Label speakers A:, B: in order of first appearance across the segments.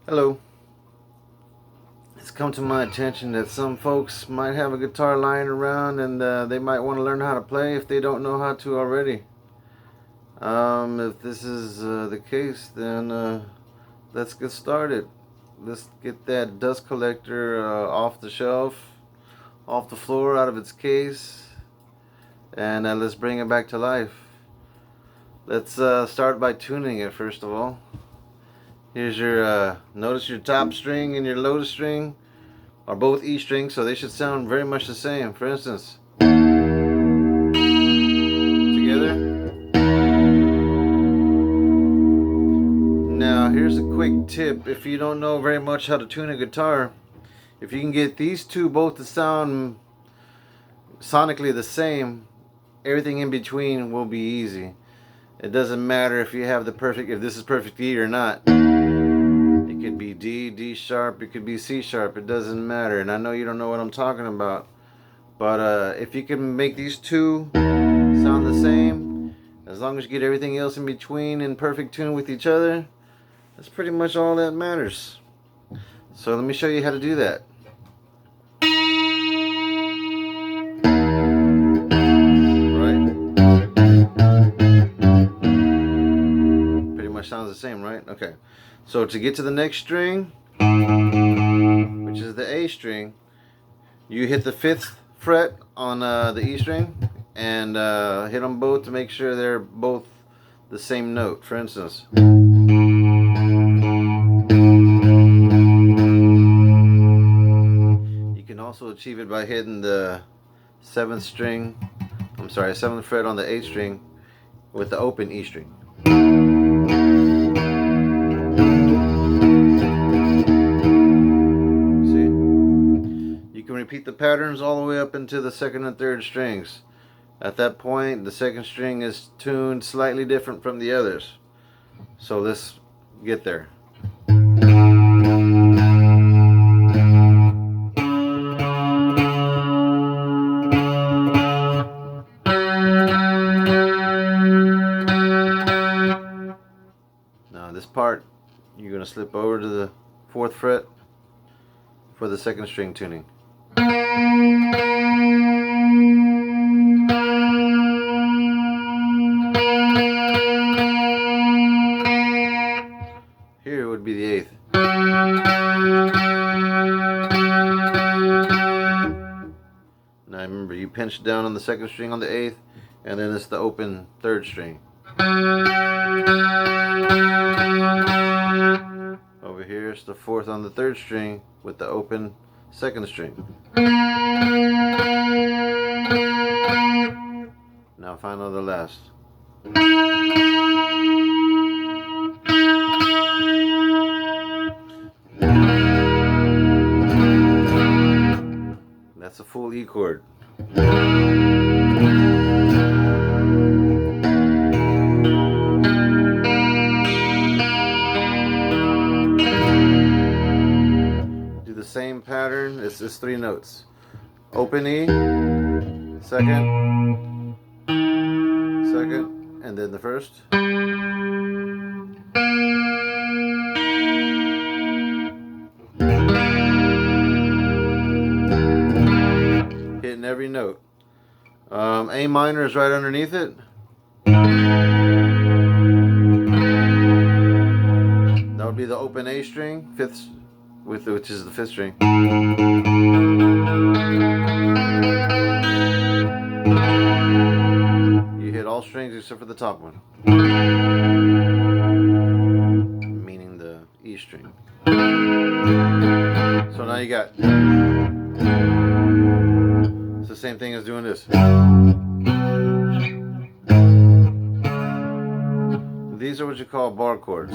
A: Hello. It's come to my attention that some folks might have a guitar lying around and they might want to learn how to play if they don't know how to already. If this is the case, then let's get started. Let's get that dust collector off the shelf, off the floor, out of its case, and let's bring it back to life. Let's start by tuning it first of all. Here's your, notice your top string and your lowest string are both E strings, so they should sound very much the same. For instance, together. Now, here's a quick tip. If you don't know very much how to tune a guitar, if you can get these two both to sound sonically the same, everything in between will be easy. It doesn't matter if you have if this is perfect E or not. It could be D, D sharp, it could be C sharp, it doesn't matter. And I know you don't know what I'm talking about, but if you can make these two sound the same, as long as you get everything else in between in perfect tune with each other, that's pretty much all that matters. So let me show you how to do that. Sounds the same, right? Okay. So to get to the next string, which is the A string, you hit the 5th fret on the E string and hit them both to make sure they're both the same note. For instance, you can also achieve it by hitting the 7th fret on the A string with the open E string. Repeat the patterns all the way up into the 2nd and 3rd strings. At that point, the 2nd string is tuned slightly different from the others. So let's get there. Now this part, you're going to slip over to the 4th fret for the 2nd string tuning. Here would be the 8th. Now remember, you pinch down on the 2nd string on the 8th, and then it's the open 3rd string. Over here it's the 4th on the 3rd string with the open 2nd string. Now final the last. That's a full E chord. Do the same pattern. It's just 3 notes. Open E, 2nd, 2nd, and then the 1st. Hitting every note. A minor is right underneath it. That would be the open A string, 5th, which is the 5th string. You hit all strings except for the top one, meaning the E string. So now you got, it's the same thing as doing this. These are what you call bar chords.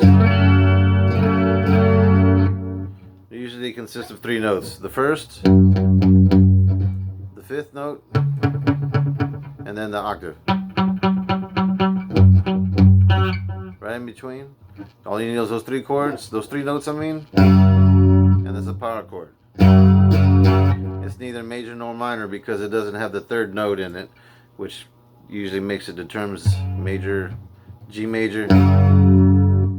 A: They usually consist of 3 notes. The 1st, the 5th note, and then the octave. Right in between. All you need is those 3 chords, those 3 notes I mean, and there's a power chord. It's neither major nor minor because it doesn't have the 3rd note in it, which usually makes it determines major, G major,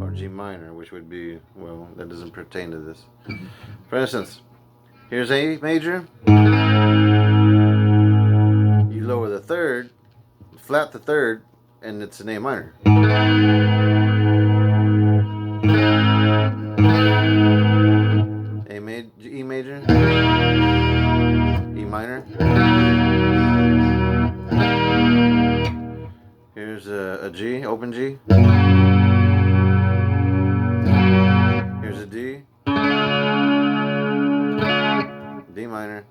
A: or or G minor, which would be, well, that doesn't pertain to this. For instance, here's A major. You lower the third, flat the third, and it's an A minor. E major, E minor. Here's a G, open G. Here's a D, D minor.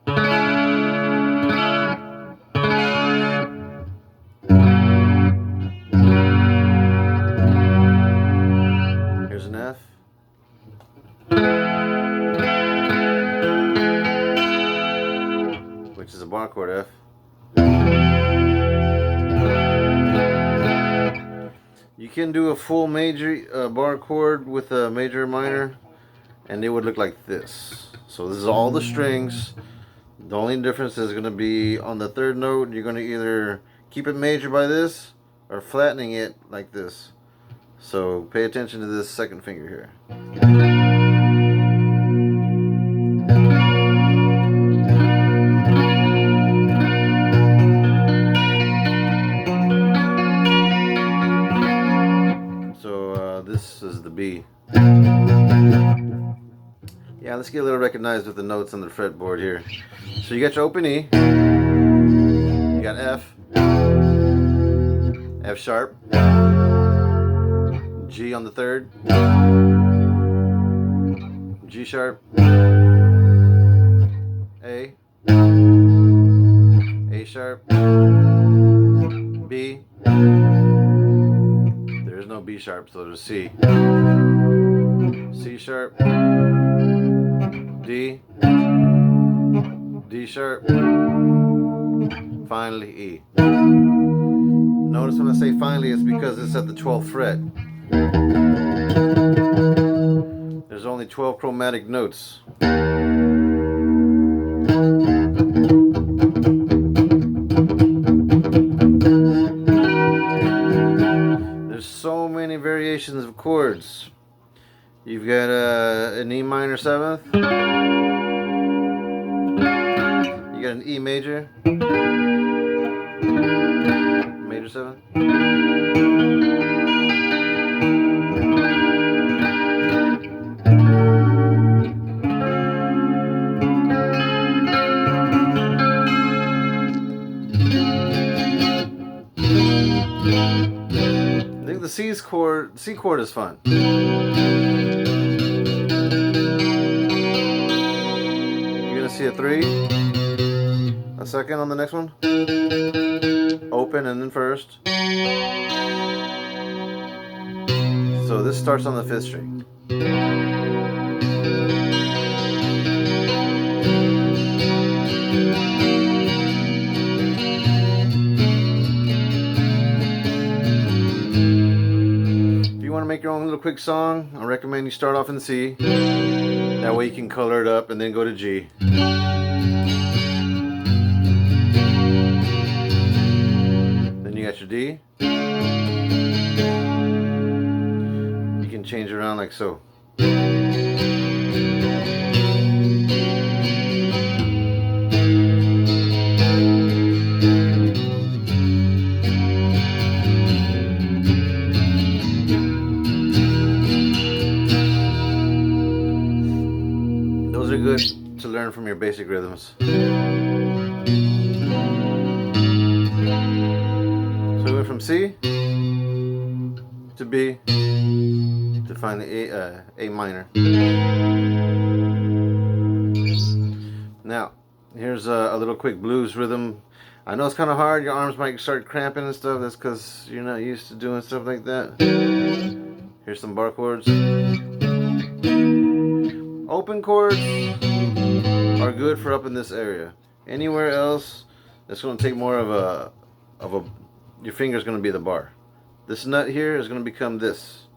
A: Here's an F. Which is a bar chord F. You can do a full major bar chord with a major minor, and they would look like this. So this is all the strings. The only difference is going to be on the third note. You're going to either keep it major by this or flattening it like this. So pay attention to this second finger here. This is the B. Yeah, let's get a little recognized with the notes on the fretboard here. So you got your open E, you got F, F sharp, G on the third, G sharp, A sharp, B. There's no B sharp, so there's C. C sharp, D, D sharp, finally E. Notice when I say finally, it's because it's at the 12th fret. There's only 12 chromatic notes. There's so many variations of chords. You've got an E minor 7th. You got an E major. Major 7th. I think the C chord is fun. See a 3, a second on the next one, open and then first. So this starts on the 5th string. If you want to make your own little quick song, I recommend you start off in C. That way you can color it up and then go to G. Then you got your D. You can change it around like so. Those are good to learn from your basic rhythms. So we went from C to B to find the A minor. Now, here's a little quick blues rhythm. I know it's kind of hard. Your arms might start cramping and stuff. That's because you're not used to doing stuff like that. Here's some bar chords. Open chords are good for up in this area. Anywhere else, it's going to take more of a your finger's going to be the bar. This nut here is going to become this.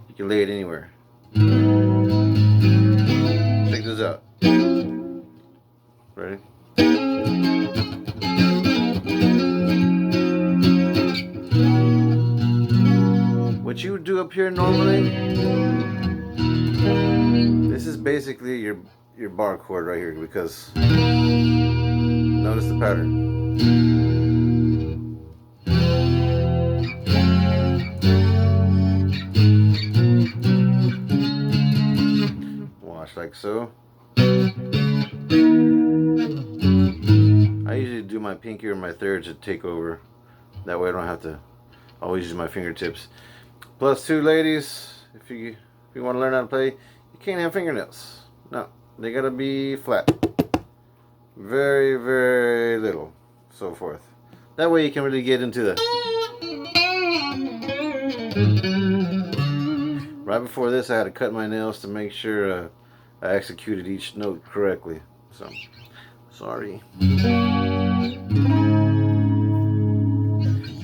A: You can lay it anywhere. Check this out. Ready? What you do up here normally, this is basically your bar chord right here, because notice the pattern. Watch like so. I usually do my pinky or my third to take over. That way I don't have to always use my fingertips. +2, ladies, if you want to learn how to play, you can't have fingernails. No, they gotta be flat. Very, very little. So forth. That way you can really get into the... Right before this, I had to cut my nails to make sure I executed each note correctly. So, sorry.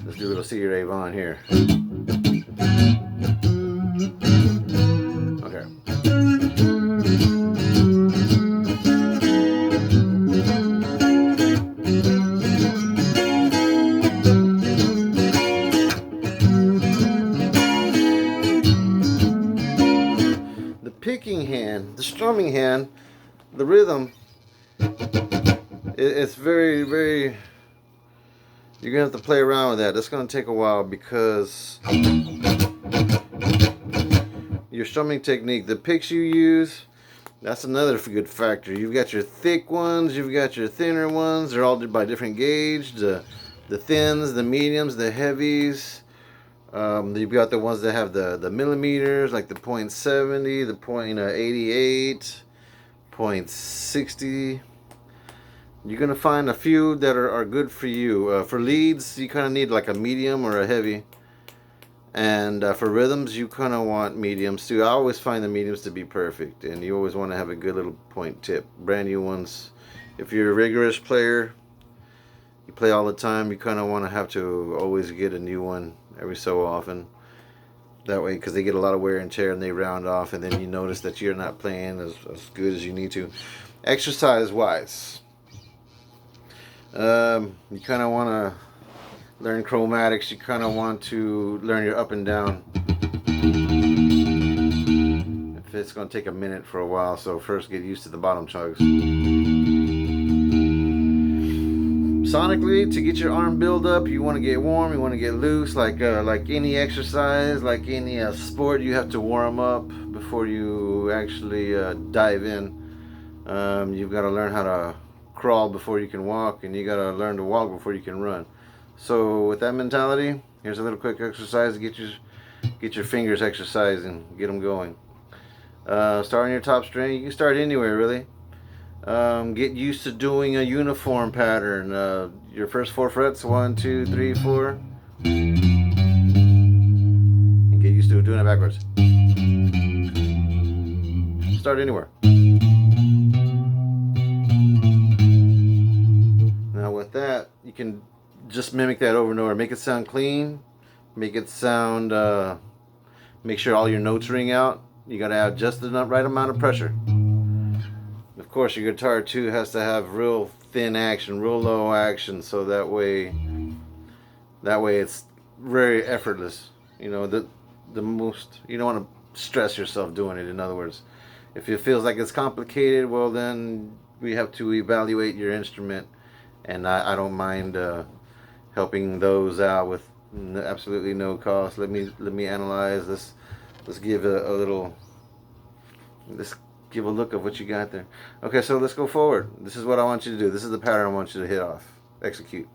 A: Let's do a little C. Ray Vaughan here. Okay. The picking hand, the strumming hand, the rhythm, it's very, very... You're going to have to play around with that. That's going to take a while, because your strumming technique, the picks you use, that's another good factor. You've got your thick ones, you've got your thinner ones. They're all by different gauge. The thins, the mediums, the heavies. You've got the ones that have the millimeters, like the .70, the .88, .60. You're going to find a few that are good for you. For leads, you kind of need like a medium or a heavy. And for rhythms, you kind of want mediums too. I always find the mediums to be perfect. And you always want to have a good little point tip. Brand new ones. If you're a rigorous player, you play all the time, you kind of want to have to always get a new one every so often. That way, because they get a lot of wear and tear and they round off. And then you notice that you're not playing as good as you need to. Exercise-wise, you kind of want to learn chromatics. You kind of want to learn your up and down. If it's going to take a minute for a while, so first get used to the bottom chugs. Sonically, to get your arm build up, you want to get warm, you want to get loose, like any exercise, like any sport, you have to warm up before you actually dive in. You've got to learn how to crawl before you can walk, and you got to learn to walk before you can run. So with that mentality, here's a little quick exercise to get your fingers exercising, get them going. Start on your top string. You can start anywhere really. Get used to doing a uniform pattern. Your first 4 frets, 1, 2, 3, 4. And get used to doing it backwards. Start anywhere. Now with that, you can just mimic that over and over. Make it sound clean. Make it sound, make sure all your notes ring out. You gotta have just the right amount of pressure. Of course, your guitar too has to have real thin action, real low action, so that way it's very effortless. You know, the most, you don't want to stress yourself doing it. In other words, if it feels like it's complicated, well then we have to evaluate your instrument, and I don't mind helping those out with absolutely no cost. Let me analyze this. Let's give a little. Let's give a look of what you got there. Okay, so let's go forward. This is what I want you to do. This is the pattern I want you to hit off. Execute.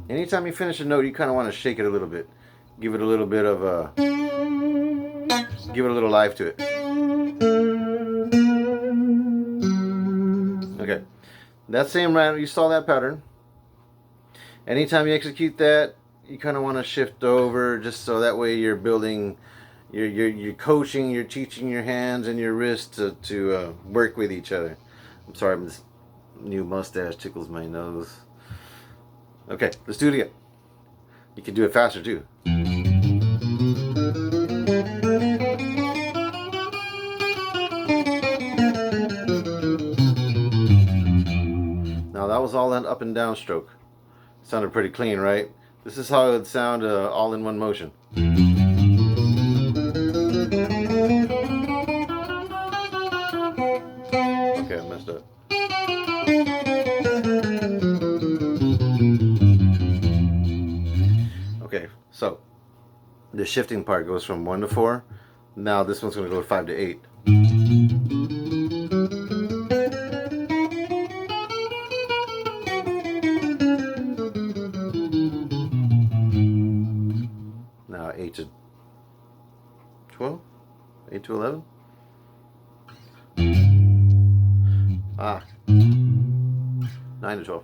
A: Anytime you finish a note, you kind of want to shake it a little bit. Give it a little bit of a... Give it a little life to it. Okay. That same round, you saw that pattern. Anytime you execute that, you kind of want to shift over, just so that way you're building... You're coaching, you're teaching your hands and your wrists to work with each other. I'm sorry, this new mustache tickles my nose. Okay, let's do it again. You can do it faster too. Now that was all an up and down stroke. Sounded pretty clean, right? This is how it would sound all in one motion. Okay, I messed up. Okay, so the shifting part goes from 1 to 4. Now this one's going to go 5 to 8. Now 8 to 12? 8 to 11? Ah. 9 to 12.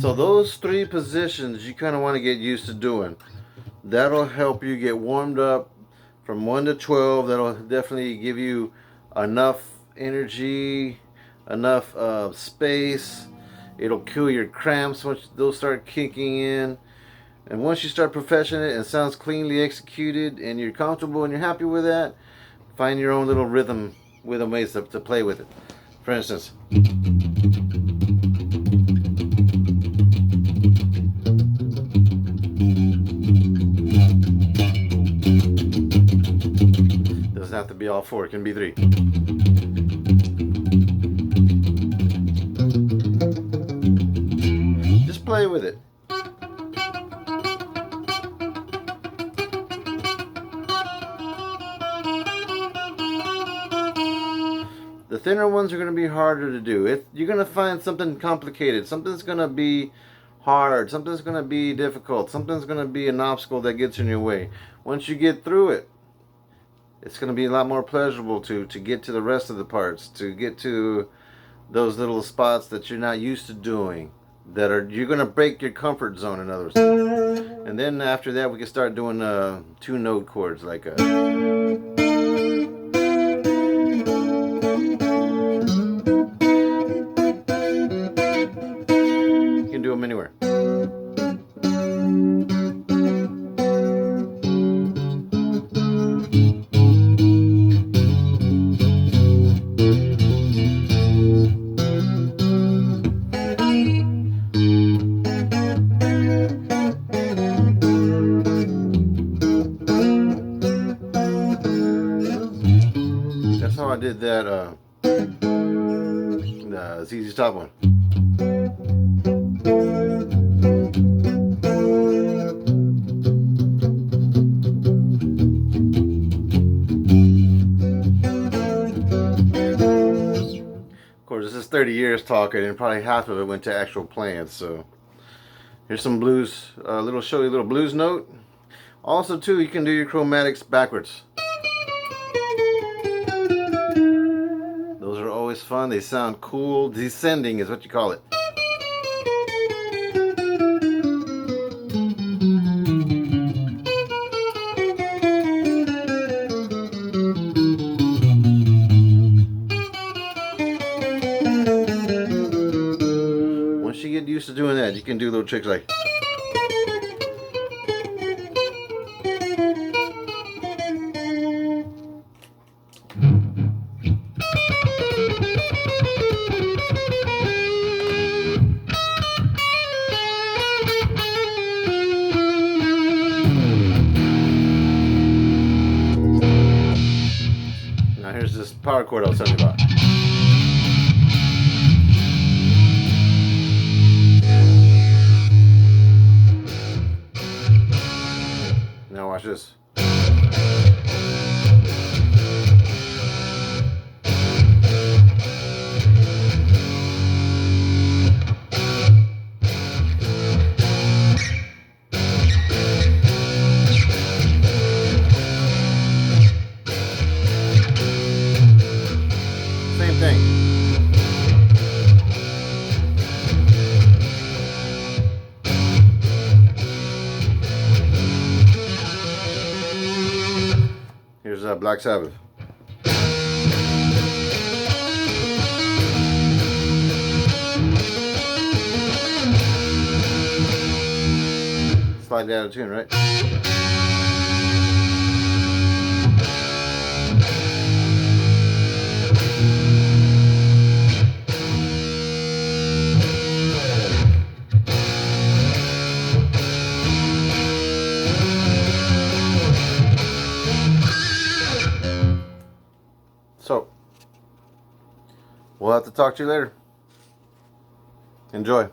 A: So those 3 positions you kind of want to get used to doing. That'll help you get warmed up from 1 to 12. That'll definitely give you enough energy, enough space. It'll kill your cramps once those start kicking in. And once you start perfecting it and it sounds cleanly executed and you're comfortable and you're happy with that, find your own little rhythm ways to play with it. For instance, doesn't have to be all 4, it can be 3. Just play with it. The thinner ones are going to be harder to do. You're going to find something complicated. Something's going to be hard. Something's going to be difficult. Something's going to be an obstacle that gets in your way. Once you get through it, it's going to be a lot more pleasurable to get to the rest of the parts, to get to those little spots that you're not used to doing, you're going to break your comfort zone, in other words. And then after that, we can start doing 2-note chords like a... You can do them anywhere. That's how I did that the ZZ Top one. Of course, this is 30 years talking, and probably half of it went to actual playing. So here's some blues, show you a little blues note. Also, too, you can do your chromatics backwards. Those are always fun. They sound cool. Descending is what you call it. Once you get used to doing that, you can do little tricks like... Now here's this power chord I was telling you about. Now watch this. Same thing. Here's Black Sabbath. Slightly out of tune, right? So, we'll have to talk to you later. Enjoy.